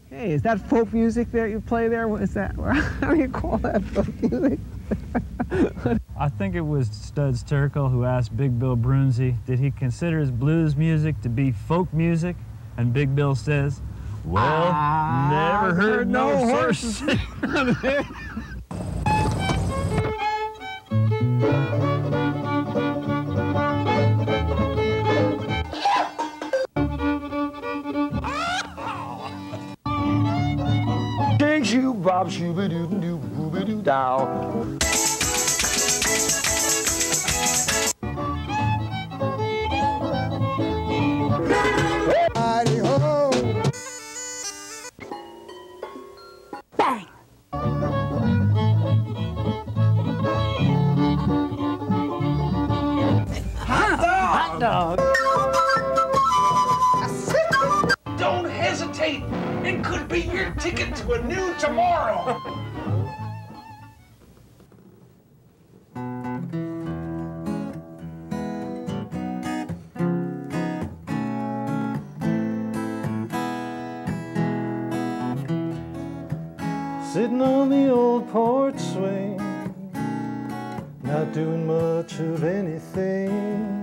Hey, is that folk music that you play there? What is that? How do you call that folk music? I think it was Studs Terkel who asked Big Bill Brunzi, did he consider his blues music to be folk music? And Big Bill says, well, never heard no horses sing. Shoo bob shooby doo doo booby doo dow. Bang! Hot dog! Don't hesitate! It could be your ticket to a new tomorrow! Sitting on the old porch swing, not doing much of anything,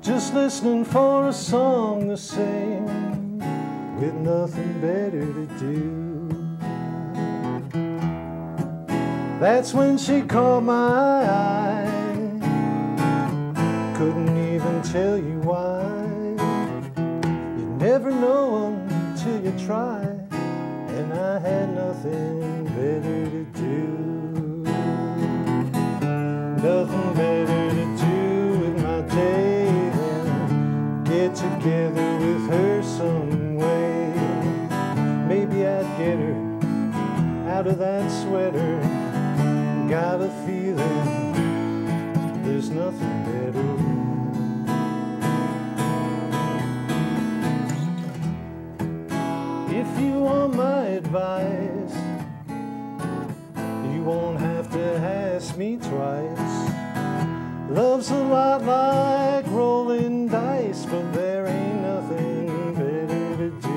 just listening for a song to sing, with nothing better to do. That's when she caught my eye, couldn't even tell you why. You never know until you try, and I had nothing better to do. Nothing better to do with my day than get together with her some way. Maybe I'd get her out of that sweater. Got a feeling there's nothing better. If you want my advice, you won't have to ask me twice. Love's a lot like rolling dice, but there ain't nothing better to do.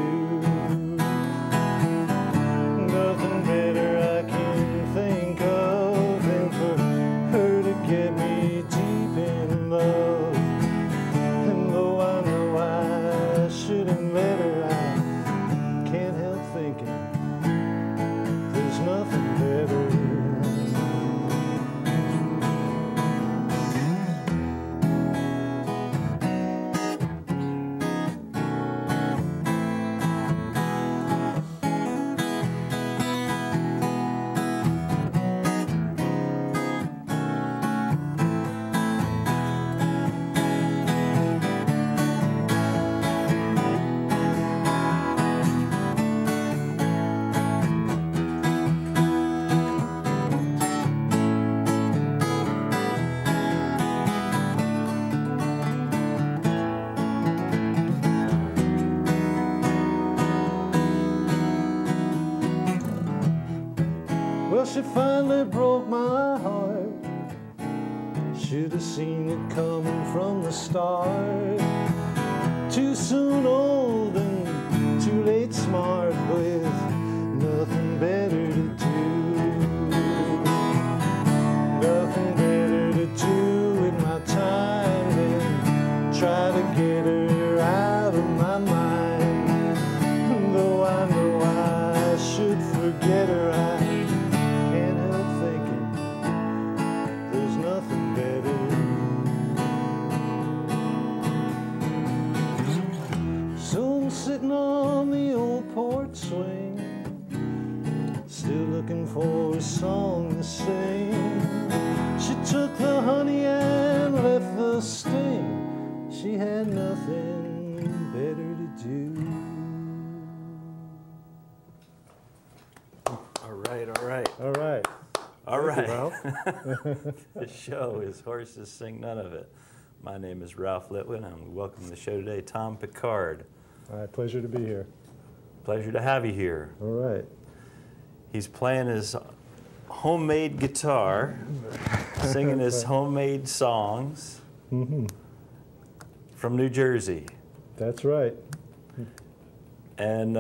Nothing better I can think of than for her to get me deep in love. And though I know I shouldn't let her, I can't help thinking there's nothing better. Well, she finally broke my heart. Should have seen it coming from the start. Too soon old and too late smart, with nothing better to do. Nothing better to do with my time than try to get her out of my mind. Though I know I should forget her, I can't help thinking there's nothing better. So I'm sitting on the old porch swing, still looking for a song to sing. She took the honey and left the sting. She had nothing better to do. All right, all right. All right. All right. Ralph. The show is Horses Sing None of It. My name is Ralph Litwin, and we welcome to the show today Tom Picard. All right, pleasure to be here. Pleasure to have you here. All right. He's playing his homemade guitar, singing his homemade songs from New Jersey. That's right. And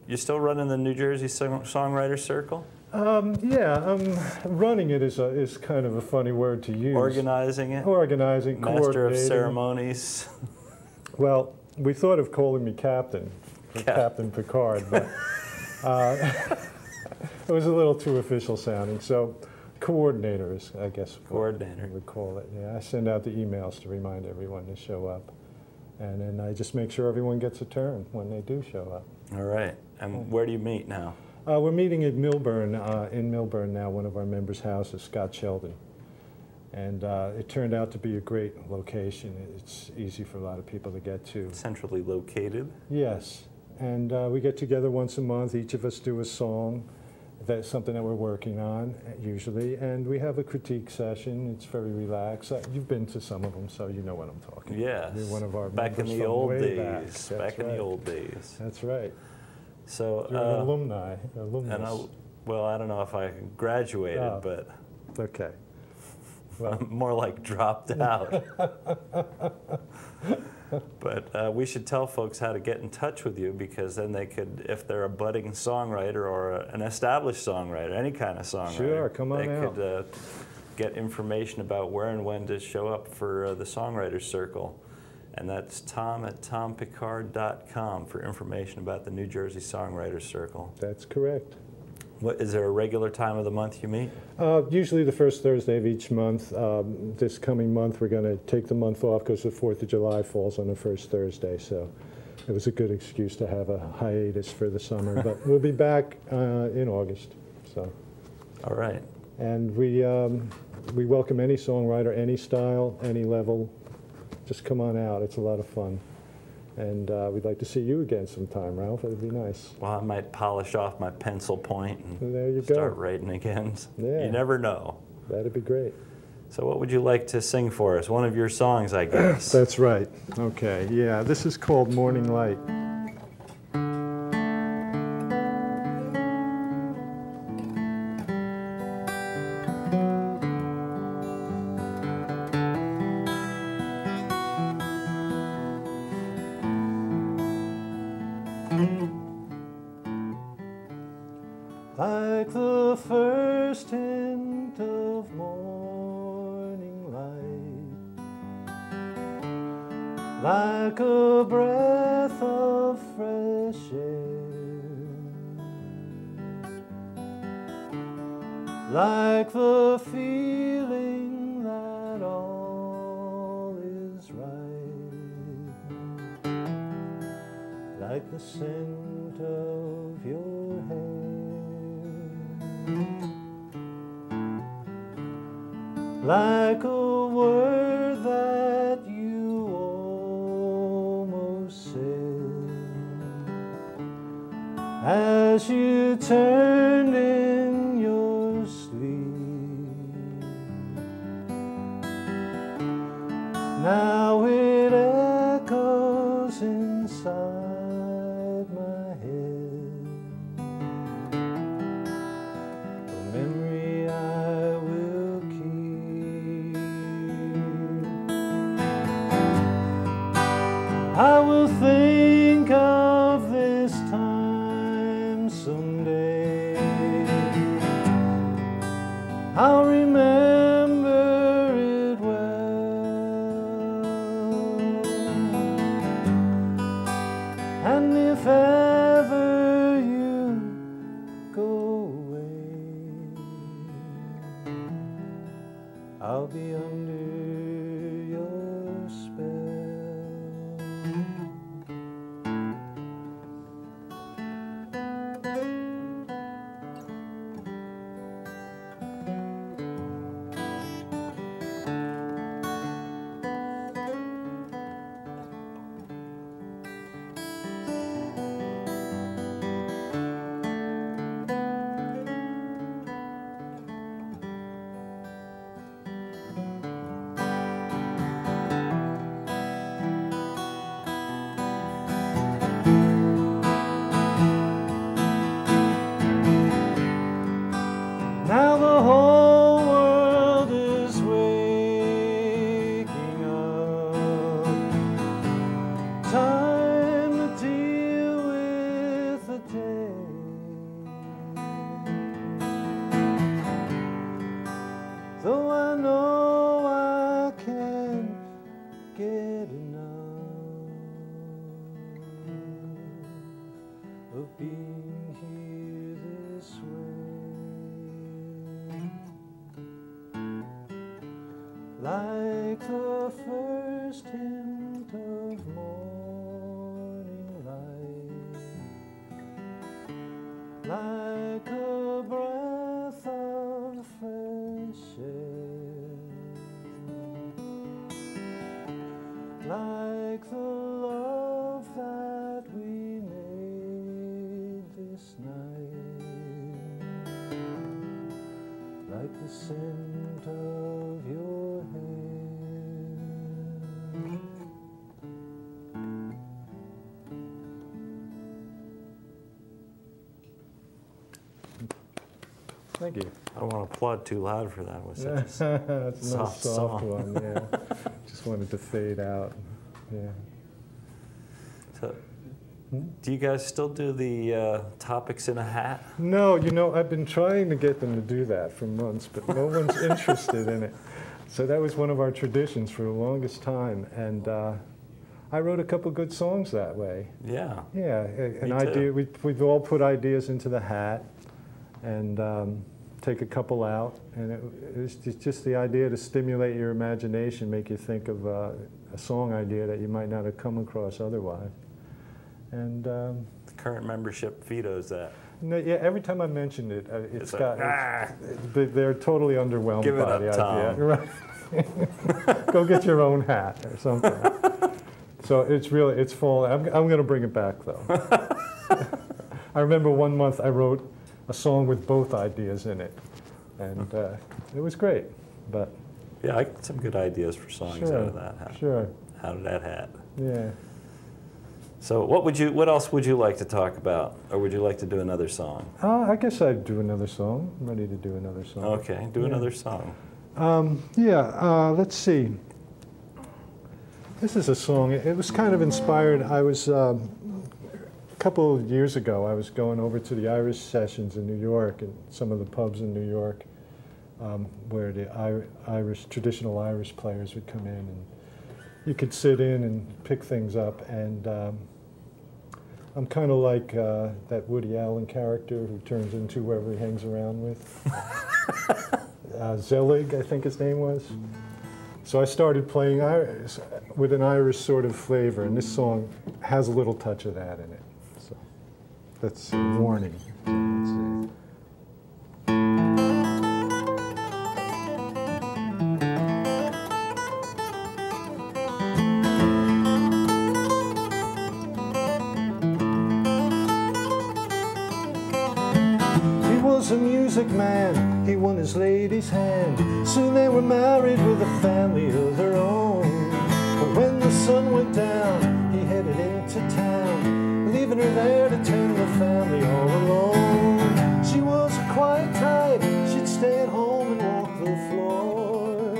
you're still running the New Jersey Songwriters Circle? Yeah, running it is kind of a funny word to use. Organizing it? Organizing, Master of coordinating. ceremonies? Well, we thought of calling me Captain, Captain Picard, but it was a little too official sounding. So, coordinator is, I guess, Coordinator. we would call it. Yeah, I send out the emails to remind everyone to show up, and then I just make sure everyone gets a turn when they do show up. All right. And where do you meet now? We're meeting at Milburn, in Milburn now, one of our members' houses, Scott Sheldon. And it turned out to be a great location. It's easy for a lot of people to get to. Centrally located? Yes. And we get together once a month. Each of us do a song. That's something that we're working on, usually. And we have a critique session. It's very relaxed. You've been to some of them, so you know what I'm talking about. Yes. You're one of our back in members the from old way days. Back in the old days. That's right. So, You're an alumnus. and well, I don't know if I graduated, but okay. Well, I'm more like dropped out. But we should tell folks how to get in touch with you, because then they could, if they're a budding songwriter or an established songwriter, any kind of songwriter, sure, come on they out. could get information about where and when to show up for the Songwriters Circle. And that's Tom at tompicard.com for information about the New Jersey Songwriters Circle. That's correct. What, is there a regular time of the month you meet? Usually the first Thursday of each month. This coming month we're going to take the month off because the 4th of July falls on the first Thursday, so it was a good excuse to have a hiatus for the summer. But we'll be back in August. So. All right. And we welcome any songwriter, any style, any level. Just come on out. It's a lot of fun. And we'd like to see you again sometime, Ralph. It'd be nice. Well, I might polish off my pencil point and there you go. start writing again. Yeah. You never know. That'd be great. So what would you like to sing for us? One of your songs, I guess. That's right. Okay. Yeah, this is called Morning Light. Like the first hint of morning light, like a breath of fresh air, like the feeling that all is right, like the scent of your hair. Like a word that you almost said as you turned in your sleep. Now it echoes inside my head, a memory I will keep. I will think of this time someday. I'll remember it well. And if ever you go away, I'll be under your spell. being here this way, like the first hint of morning light, like a breath of fresh air, like the love that we made this night, like the scent of your hair. Thank you. I don't want to applaud too loud for that. It was such That's a a nice soft soft song. one, yeah. Just wanted to fade out. Yeah. So, do you guys still do the topics in a hat? No, you know, I've been trying to get them to do that for months, but no one's interested in it. So that was one of our traditions for the longest time, and I wrote a couple good songs that way. Yeah. Yeah, an Me idea. too. We've all put ideas into the hat, and take a couple out, and it was just the idea to stimulate your imagination, make you think of a song idea that you might not have come across otherwise. And The current membership vetoes that. no, yeah, every time I mentioned it, It's like, they're totally underwhelmed Give it by up, the Tom. idea. Right. Go get your own hat or something. So it's full. I'm going to bring it back though. I remember one month I wrote a song with both ideas in it, and it was great. But Yeah, I got some good ideas for songs sure, out of that hat. sure, Out of that hat. yeah. So what else would you like to talk about? Or would you like to do another song? I guess I'd do another song. I'm ready to do another song. Okay, do Yeah. another song. Let's see. This is a song. It was kind of inspired. I was a couple of years ago. I was going over to the Irish sessions in New York and some of the pubs in New York, where the traditional Irish players would come in, and you could sit in and pick things up. And I'm kind of like that Woody Allen character who turns into whoever he hangs around with. Zelig, I think his name was. So I started playing with an Irish sort of flavor, and this song has a little touch of that in it. So that's a warning. So let's see. He was a music man, he won his lady's hand. Soon they were married with a family of their own. But when the sun went down, he headed into town, leaving her there to tend the family all alone. She was a quiet type, she'd stay at home and walk the floor.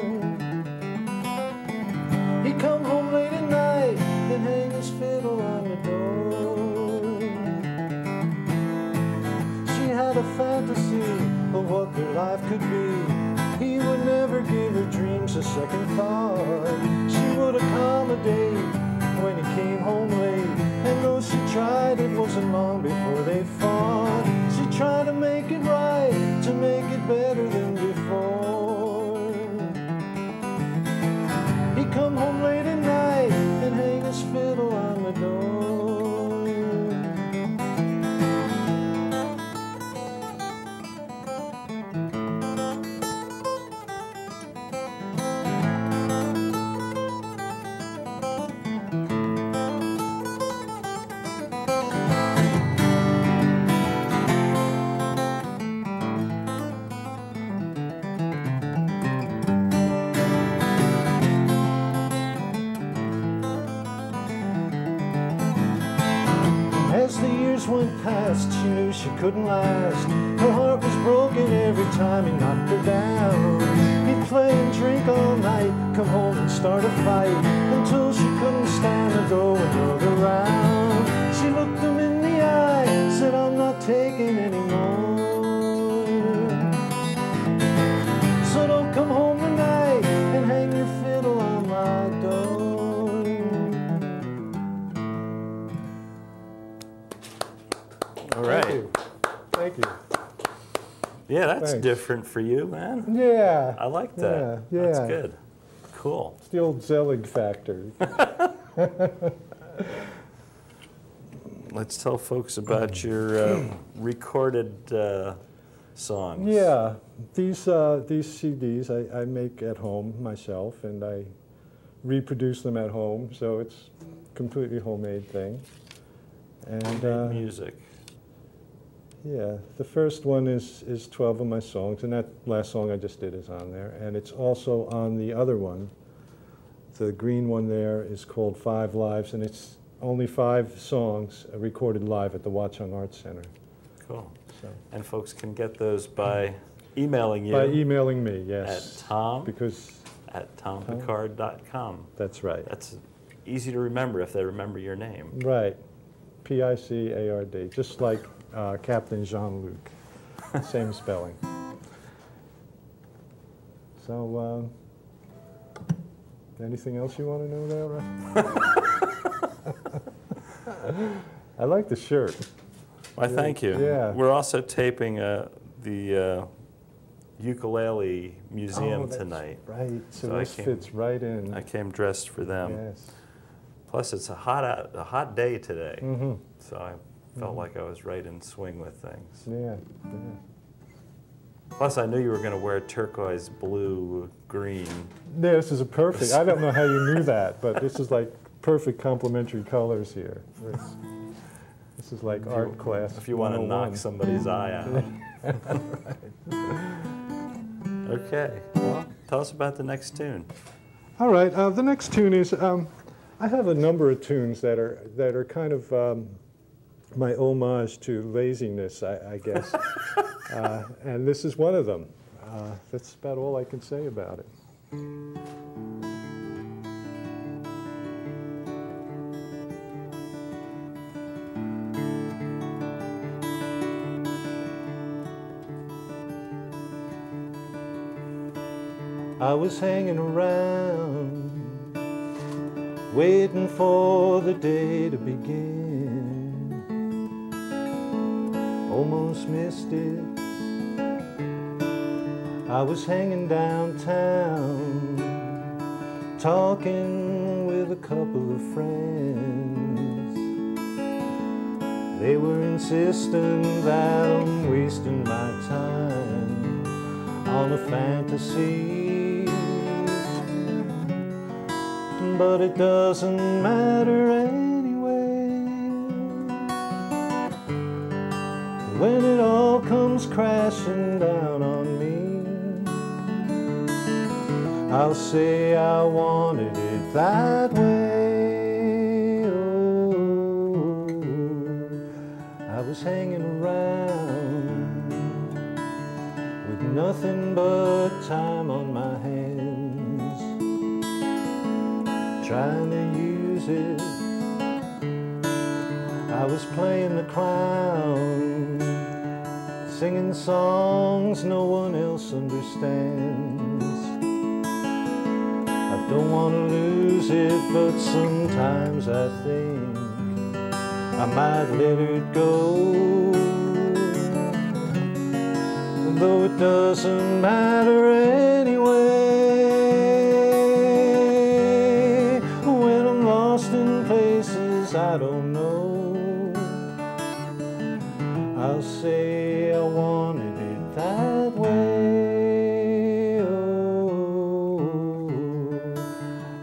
He'd come home late at night and hang his fiddle on the door. She had a fantasy of what their life could be. He would never give her dreams a second thought. She would accommodate when he came home late, and though she tried, it wasn't long before they fought. She tried to make it right, to make it better than before. He'd come home late at night and hang his fiddle on the door. As the years went past, she knew she couldn't last. Her heart was broken every time he knocked her down. He'd play and drink all night, come home and start a fight, until she couldn't stand to go another round. She looked him in the eye, said, "I'm not taking any more. So don't come home tonight and hang your fiddle on my door." All right. Thank you. Thank you. Yeah, that's Thanks. different for you, man. Yeah. I like that. Yeah, That's yeah. good. Cool. It's the old Zelig factor. Let's tell folks about your recorded songs. Yeah, these CDs I make at home myself, and I reproduce them at home, so it's a completely homemade thing. And Music. yeah, the first one is 12 of my songs, and that last song I just did is on there, and it's also on the other one. The green one there is called 5 Lives, and it's only 5 songs recorded live at the Watchung Arts Center. Cool. So. And folks can get those by emailing you. By emailing me, yes. At Tom because at tompicard.com. that's right. That's easy to remember if they remember your name. Right. Picard, just like Captain Jean-Luc. Same spelling. So, anything else you want to know there, Ray? I like the shirt. Why, thank you. Yeah. We're also taping the ukulele museum that's tonight. Right. So, So I this came- fits right in. I came dressed for them. Yes. Plus, it's a hot day today, Mm-hmm. so I felt like I was right in swing with things. Yeah. Plus, I knew you were going to wear turquoise, blue, green. Yeah, this is a perfect. I don't know how you knew that, but this is like perfect complementary colors here. This is like art class. If you want to 101. knock somebody's eye out. Okay. Well, tell us about the next tune. All right. The next tune is I have a number of tunes that are kind of my homage to laziness, I guess, and this is one of them. That's about all I can say about it. I was hanging around, waiting for the day to begin. Almost missed it. I was hanging downtown, talking with a couple of friends. They were insisting that I'm wasting my time on a fantasy. But it doesn't matter anyway. When it all comes crashing down on me, I'll say I wanted it that way. Oh, I was hanging around with nothing but time on my hands, trying to use it. I was playing the clown, singing songs no one else understands. I don't want to lose it, but sometimes I think I might let it go. Though it doesn't matter anyway. When I'm lost in places I don't know, I'll say I wanted it that way. Oh,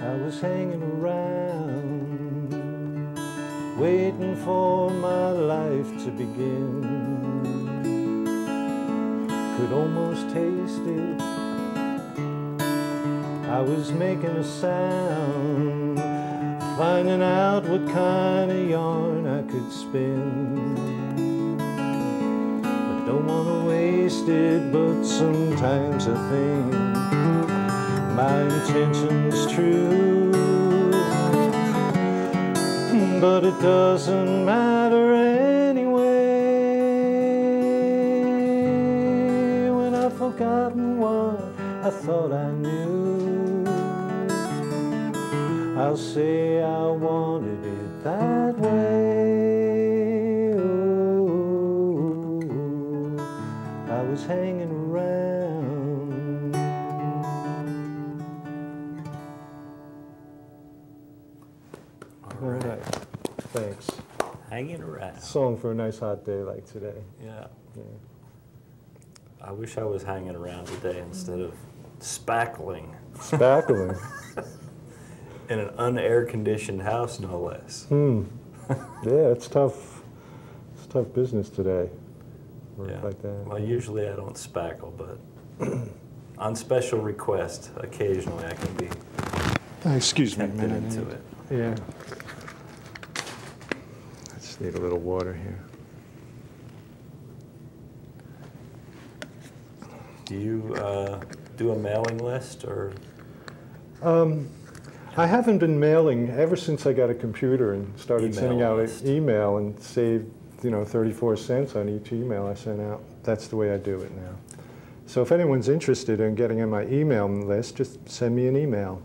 I was hanging around, waiting for my life to begin. Could almost taste it. I was making a sound, finding out what kind of yarn I could spin. I don't want to waste it, but sometimes I think my intention's true. But it doesn't matter anyway. When I've forgotten what I thought I knew, I'll say I wanted it that way. Oh, was hanging around. All right. Thanks. Hanging around. Song for a nice hot day like today. Yeah. Yeah. I wish I was hanging around today instead of spackling Spackling. in an unair-conditioned house, no less. Yeah, it's tough. It's tough business today. Work Yeah. like that. Well, usually I don't spackle, but on special request, occasionally I can be Excuse me a tempted minute. into it. Yeah. I just need a little water here. Do you do a mailing list, or? I haven't been mailing ever since I got a computer and started Email sending out list. an email and saved, 34 cents on each email I sent out. That's the way I do it now. So if anyone's interested in getting on my email list, just send me an email,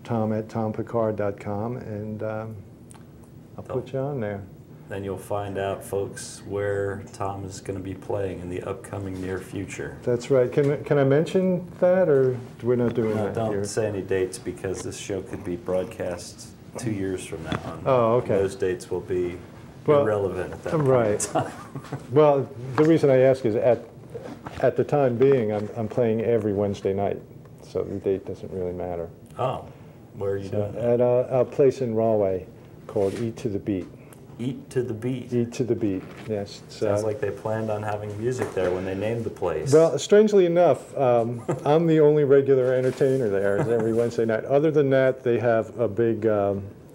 tom@tompicard.com, and I'll put you on there. Then you'll find out, folks, where Tom is going to be playing in the upcoming near future. That's right. Can I mention that, or we're not doing that Don't here? say any dates, because this show could be broadcast 2 years from now on. Oh, okay. Those dates will be Well, irrelevant at that point right. in time. Well, the reason I ask is at the time being, I'm playing every Wednesday night, so the date doesn't really matter. Oh, where are you doing that? At a place in Rahway called Eat to the Beat. Eat to the Beat. Eat to the Beat, yes. It's, Sounds like they planned on having music there when they named the place. well, strangely enough, I'm the only regular entertainer there every Wednesday night. Other than that, they have a big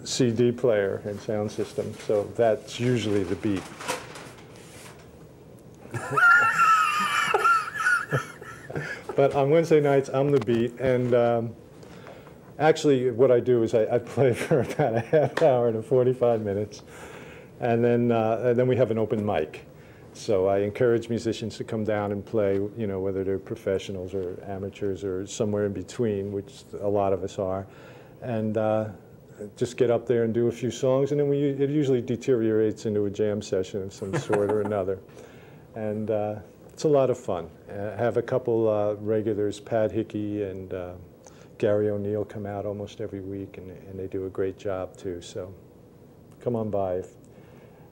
CD player and sound system, so that's usually the beat. But on Wednesday nights, I'm the beat, and actually what I do is I play for about a half hour to 45 minutes, and then we have an open mic. So I encourage musicians to come down and play, whether they're professionals or amateurs or somewhere in between, which a lot of us are, and just get up there and do a few songs, and then it usually deteriorates into a jam session of some sort or another. And it's a lot of fun. Have a couple regulars, Pat Hickey and Gary O'Neill, come out almost every week, and they do a great job too. So come on by.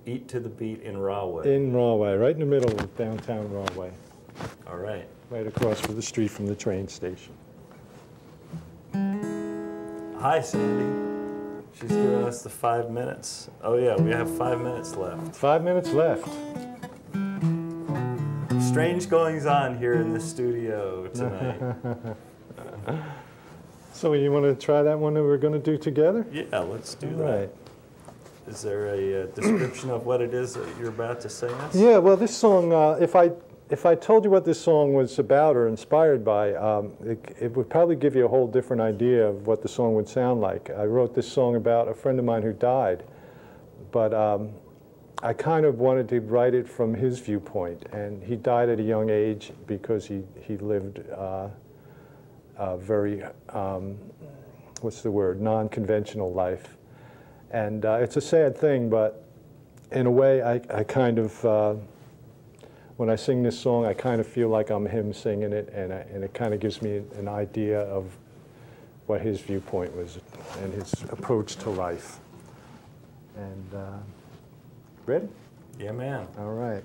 Eat to the Beat in Rahway. In Rahway, right in the middle of downtown Rahway. All right. Right across from the street from the train station. Hi, Sandy. She's giving us the 5 minutes. Oh yeah, we have 5 minutes left. 5 minutes left. Strange goings on here in the studio tonight. So you want to try that one that we're going to do together? Yeah, let's do All that. right. Is there a description of what it is that you're about to sing us? Yeah, well, this song, if I told you what this song was about or inspired by, it would probably give you a whole different idea of what the song would sound like. I wrote this song about a friend of mine who died, but I kind of wanted to write it from his viewpoint, and he died at a young age because he lived a very, what's the word, non-conventional life. And it's a sad thing, but in a way, I kind of, when I sing this song, I kind of feel like I'm him singing it, and it kind of gives me an idea of what his viewpoint was and his approach to life. And ready? Yeah, man. All right.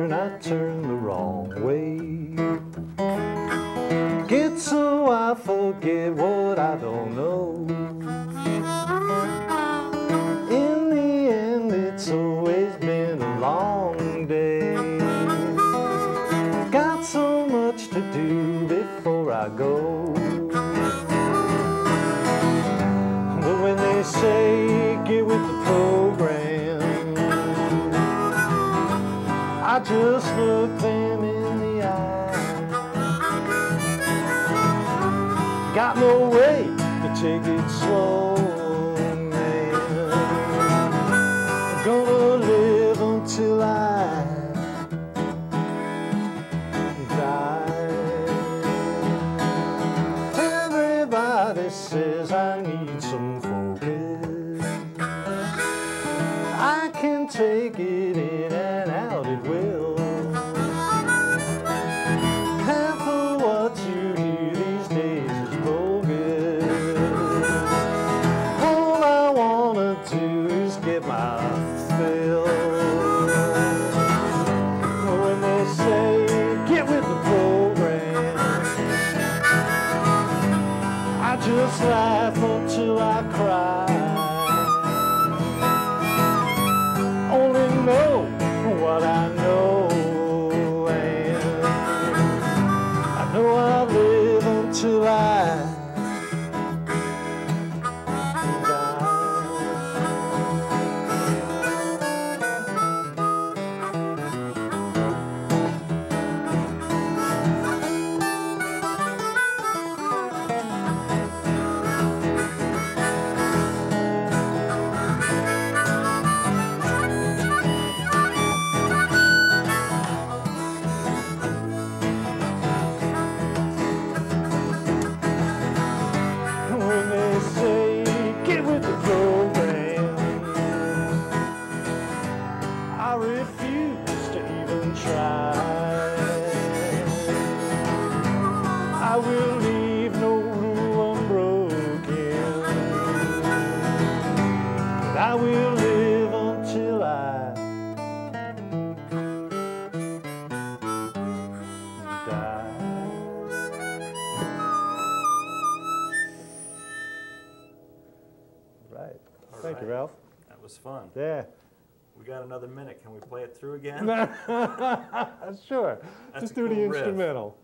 I turn the wrong way. Get so I forget what I don't know. In the end, it's always been a long day. Got so much to do before I go. But when they say get with the program, I just look them in the eye. Got no way to take it slow, man. Gonna live until I die. was fun. Yeah. We got another minute. Can we play it through again? Sure. That's Just a do the cool riff. instrumental.